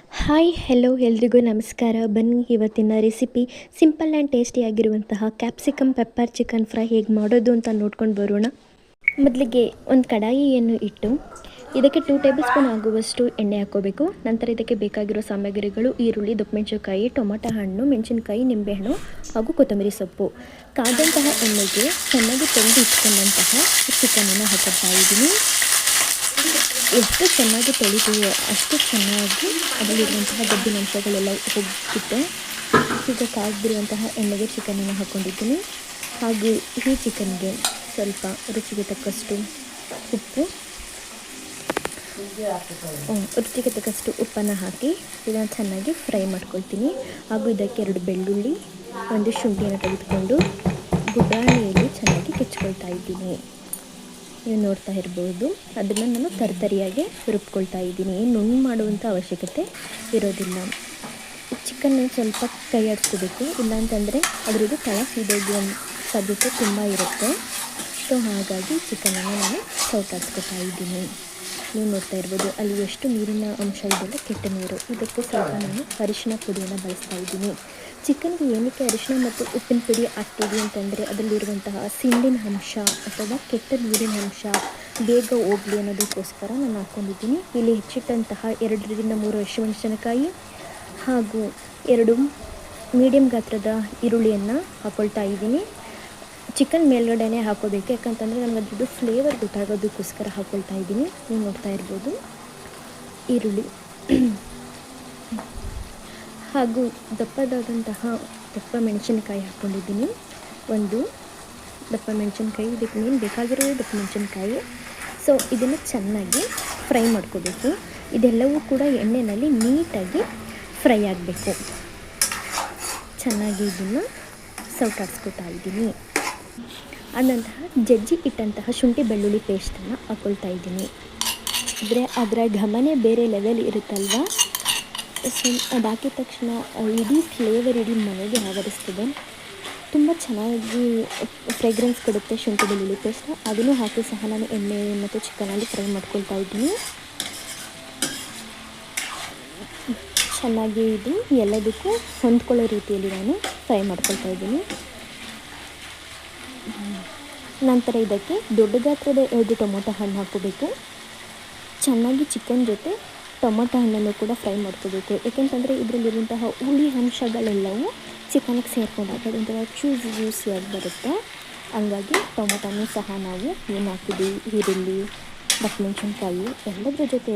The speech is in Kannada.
ಹಾಯ್ ಹೆಲೋ ಎಲ್ರಿಗೂ ನಮಸ್ಕಾರ. ಬನ್ನಿ ಇವತ್ತಿನ ರೆಸಿಪಿ ಸಿಂಪಲ್ ಆ್ಯಂಡ್ ಟೇಸ್ಟಿಯಾಗಿರುವಂತಹ ಕ್ಯಾಪ್ಸಿಕಮ್ ಪೆಪ್ಪರ್ ಚಿಕನ್ ಫ್ರೈ ಹೇಗೆ ಮಾಡೋದು ಅಂತ ನೋಡ್ಕೊಂಡು ಬರೋಣ. ಮೊದಲಿಗೆ ಒಂದು ಕಡಾಯಿಯನ್ನು ಇಟ್ಟು ಇದಕ್ಕೆ 2 ಟೇಬಲ್ ಸ್ಪೂನ್ ಆಗುವಷ್ಟು ಎಣ್ಣೆ ಹಾಕ್ಕೋಬೇಕು. ನಂತರ ಇದಕ್ಕೆ ಬೇಕಾಗಿರೋ ಸಾಮಗ್ರಿಗಳು: ಈರುಳ್ಳಿ, ದಪ್ಪಮೆಣಸಿನಕಾಯಿ, ಟೊಮಾಟೊ ಹಣ್ಣು, ಮೆಣಸಿನಕಾಯಿ, ನಿಂಬೆಹಣ್ಣು ಹಾಗೂ ಕೊತ್ತಂಬರಿ ಸೊಪ್ಪು. ಕಾದಂತಹ ಎಣ್ಣೆಗೆ ಚೆನ್ನಾಗಿ ತೊಳೆದು ಇಟ್ಕೊಂಡಂತಹ ಚಿಕನನ್ನು ಹಾಕೋತಾ ಇದ್ದೀನಿ. ಎಷ್ಟು ಚೆನ್ನಾಗಿ ತೊಳಿತೀವೋ ಅಷ್ಟು ಚೆನ್ನಾಗಿ ಅದರಲ್ಲಿರುವಂತಹ ಗಬ್ಬಿನ ಅಂಶಗಳೆಲ್ಲ ಹೋಗುತ್ತೆ. ಈಗ ಕಾದ್ಬಿರುವಂತಹ ಎಣ್ಣೆಗೆ ಚಿಕನನ್ನು ಹಾಕ್ಕೊಂಡಿದ್ದೀನಿ. ಹಾಗೂ ಈ ಚಿಕನ್ಗೆ ಸ್ವಲ್ಪ ರುಚಿಗೆ ತಕ್ಕಷ್ಟು ಉಪ್ಪನ್ನು ಹಾಕಿ ಇದನ್ನು ಚೆನ್ನಾಗಿ ಫ್ರೈ ಮಾಡ್ಕೊಳ್ತೀನಿ. ಹಾಗೂ ಇದಕ್ಕೆ 2 ಬೆಳ್ಳುಳ್ಳಿ, 1 ಶುಂಠಿಯನ್ನು ತೆಗೆದುಕೊಂಡು ಗುಬ್ಬಾಣಿಯಲ್ಲಿ ಚೆನ್ನಾಗಿ ಕೆಚ್ಕೊಳ್ತಾ ಇದ್ದೀನಿ. ನೀವು ನೋಡ್ತಾ ಇರ್ಬೋದು, ಅದನ್ನು ನಾನು ತರಿಯಾಗಿ ರುಬ್ಕೊಳ್ತಾ ಇದ್ದೀನಿ. ನುಣ್ಣು ಮಾಡುವಂಥ ಅವಶ್ಯಕತೆ ಇರೋದಿಲ್ಲ. ಚಿಕನ್ನ ಸ್ವಲ್ಪ ಕೈ ಆಡಿಸ್ಕೋಬೇಕು, ಇಲ್ಲಾಂತಂದರೆ ಅದರದ್ದು ತಳ ಸೀದೋಗುವ ಸಾಧ್ಯತೆ ತುಂಬ ಇರುತ್ತೆ. ಸೊ ಹಾಗಾಗಿ ಚಿಕನನ್ನು ನಾನು ಸೌಟಾಡ್ಸ್ಕೊತಾ ಇದ್ದೀನಿ. ನೀವು ನೋಡ್ತಾ ಇರ್ಬೋದು, ಅಲ್ಲಿ ಎಷ್ಟು ನೀರಿನ ಅಂಶ ಇದೆಯಲ್ಲ, ಕೆಟ್ಟ ನೀರು. ಇದಕ್ಕೆ ಸ್ವಲ್ಪ ನಾನು ಅರಿಶಿನ ಪುಡಿಯನ್ನು ಬಳಸ್ತಾ ಇದ್ದೀನಿ. ಚಿಕನ್ಗೆ ಏನಕ್ಕೆ ಅರಿಶಿನ ಮತ್ತು ಉಪ್ಪಿನ ಪುಡಿ ಹಾಕ್ತೀವಿ ಅಂತಂದರೆ ಅದರಲ್ಲಿರುವಂತಹ ಸಿಂಡಿನ ಅಂಶ ಅಥವಾ ಕೆಟ್ಟ ನೀರಿನ ಅಂಶ ಬೇಗ ಹೋಗಲಿ ಅನ್ನೋದಕ್ಕೋಸ್ಕರ ನಾನು ಹಾಕ್ಕೊಂಡಿದ್ದೀನಿ. ಇಲ್ಲಿ ಹೆಚ್ಚಿಟ್ಟಂತಹ 2ರಿಂದ 3 ಹಸಿಮೆಣಸಿನಕಾಯಿ ಹಾಗೂ 2 ಮೀಡಿಯಮ್ ಗಾತ್ರದ ಈರುಳ್ಳಿಯನ್ನು ಹಾಕ್ಕೊಳ್ತಾ ಇದ್ದೀನಿ. ಚಿಕನ್ ಮೇಲ್ಗಡೆನೇ ಹಾಕ್ಕೋಬೇಕು, ಯಾಕಂತಂದರೆ ನಮ್ಗೆ ಅದ್ರದ್ದು ಫ್ಲೇವರ್ ಗೊತ್ತಾಗೋದಕ್ಕೋಸ್ಕರ ಹಾಕ್ಕೊಳ್ತಾ ಇದ್ದೀನಿ. ನೀವು ನೋಡ್ತಾ ಇರ್ಬೋದು, ಈರುಳ್ಳಿ ಹಾಗೂ ದಪ್ಪ ಮೆಣಸಿನಕಾಯಿ ಹಾಕ್ಕೊಂಡಿದ್ದೀನಿ. 1 ದಪ್ಪ ಮೆಣಸಿನ್ಕಾಯಿ, ಇದಕ್ಕೆ ಮೇನ್ ಬೇಕಾಗಿರೋದು ದಪ್ಪ ಮೆಣಸಿನ್ಕಾಯಿ. ಸೊ ಇದನ್ನು ಚೆನ್ನಾಗಿ ಫ್ರೈ ಮಾಡ್ಕೋಬೇಕು. ಇದೆಲ್ಲವೂ ಕೂಡ ಎಣ್ಣೆಯಲ್ಲಿ ನೀಟಾಗಿ ಫ್ರೈ ಆಗಬೇಕು. ಚೆನ್ನಾಗಿ ಇದನ್ನು ಸೌಟಾಡ್ಸ್ಕೊತಾ ಇದ್ದೀನಿ. ಆನಂತರ ಜಜ್ಜಿ ಇಟ್ಟಂತಹ ಶುಂಠಿ ಬೆಳ್ಳುಳ್ಳಿ ಪೇಸ್ಟನ್ನು ಹಾಕ್ಕೊಳ್ತಾ ಇದ್ದೀನಿ. ಅದರ ಘಮನೇ ಬೇರೆ ಲೆವೆಲ್ ಇರುತ್ತಲ್ವ. ಸೊ ಅದು ಹಾಕಿದ ತಕ್ಷಣ ಇಡೀ ಫ್ಲೇವರ್ ಇಡೀ ಮನೆಗೆ ಆವರಿಸ್ತದೆ. ತುಂಬ ಚೆನ್ನಾಗಿ ಫ್ರೇಗ್ರೆನ್ಸ್ ಕೊಡುತ್ತೆ ಶುಂಠಿ ಬೆಳ್ಳುಳ್ಳಿ ಪೇಸ್ಟ್. ಅದನ್ನು ಹಾಕಿ ಸಹ ನಾನು ಎಣ್ಣೆ ಮತ್ತು ಚಿಕನಲ್ಲಿ ಫ್ರೈ ಮಾಡ್ಕೊಳ್ತಾ ಇದ್ದೀನಿ. ಚೆನ್ನಾಗಿ ಇದು ಎಲ್ಲದಕ್ಕೂ ಹೊಂದ್ಕೊಳ್ಳೋ ರೀತಿಯಲ್ಲಿ ನಾನು ಫ್ರೈ ಮಾಡ್ಕೊಳ್ತಾ ಇದ್ದೀನಿ. ನಂತರ ಇದಕ್ಕೆ ದೊಡ್ಡ ಗಾತ್ರದ 2 ಟೊಮೊಟೊ ಹಣ್ಣು ಹಾಕ್ಕೋಬೇಕು. ಚೆನ್ನಾಗಿ ಚಿಕನ್ ಜೊತೆ ಟೊಮೊಟೊ ಹಣ್ಣನ್ನು ಕೂಡ ಫ್ರೈ ಮಾಡ್ಕೋಬೇಕು. ಏಕೆಂತಂದರೆ ಇದರಲ್ಲಿರುವಂತಹ ಹುಳಿ ಅಂಶಗಳೆಲ್ಲವೂ ಚಿಕನ್ಗೆ ಸೇರಿಕೊಂಡಾಗ ಅದೊಂಥರ ಜ್ಯೂಸಿಯಾಗಿ ಬರುತ್ತೆ. ಹಂಗಾಗಿ ಟೊಮೊಟೊನೂ ಸಹ ನಾವು ಏನು ಹಾಕಿದ್ದೀವಿ, ಈರುಳ್ಳಿ, ದಪ್ಪಮೆಣಸಿನ್ಕಾಯಿ ಎಲ್ಲದರ ಜೊತೆ